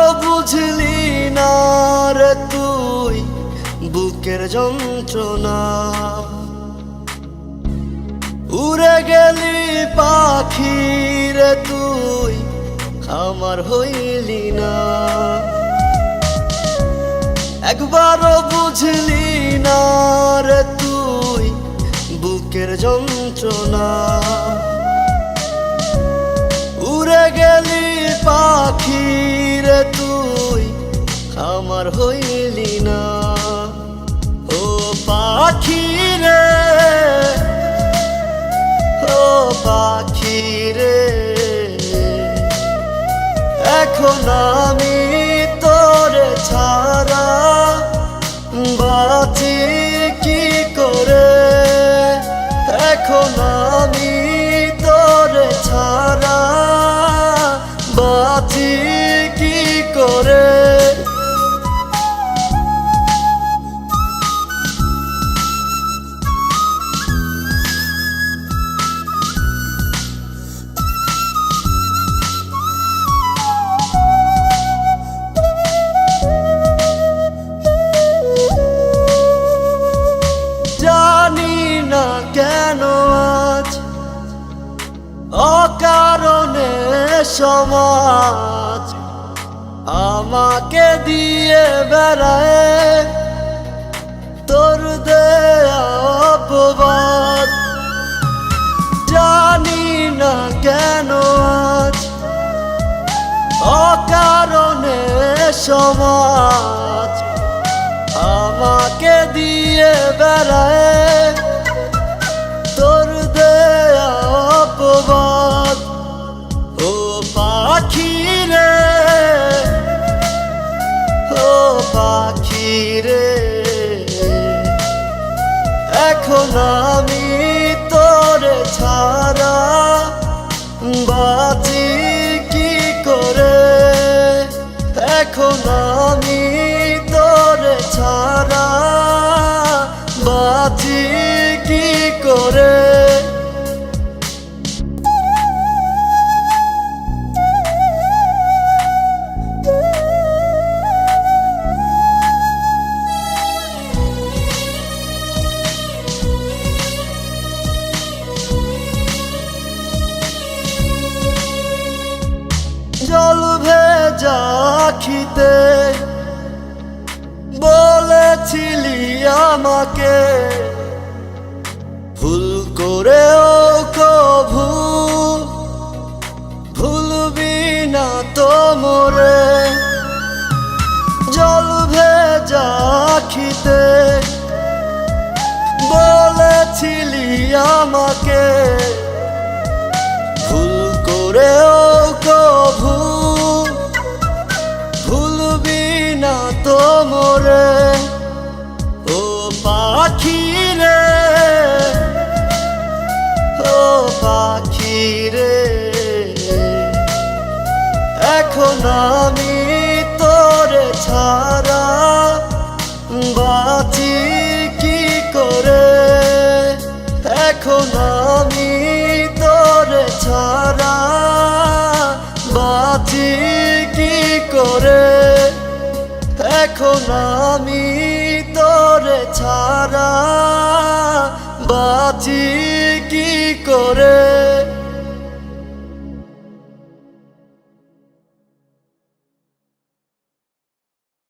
একবারও বুঝলি না রে তুই বুকের যন্ত্রণা। উড়ে গেলি পাখি রে তুই আমার হইলি না। একবারও বুঝলি না রে তুই বুকের যন্ত্রণা। উড়ে গেলি পাখি রে তুই আমার হইলি না। ও পাখি রে, ও পাখি রে, এখন আমি তোরে ছাড়া বাঁচি কি করে। এখন আমি তোরে ছাড়া বাঁচি কি করে। জানি না কেন আজ অকারণে সমাজ আমাকে দিয়ে বেড়ায় তোর দেয়া অপবাদ। জানি না কেন আজ অকারণে সমাজ আমাকে দিয়ে বেড়ায় তোর দেয়া অপবাদ। ও পাখি রে, ও পাখি রে, এখন আমি তোরে ছাড়া বাঁচি কি করে। এখন আমি তোরে ছাড়া বাঁচি কি করে। জল ভেজা আখিতে বলেছিলি আমাকে ভুল করেও কভু ভুলবি না তো মোরে। জল ভেজা আখিতে বলেছিলি আমাকে ভুল করেও কভু ভুলবি না তো মোরে। ও পাখি রে, ও পাখি রে, এখন আমি তোরে ছাড়া বাঁচি কি করে। এখন আমি তোরে ছাড়া বাঁচি কি করে। এখন আমি তোরে ছাড়া বাঁচি কি করে।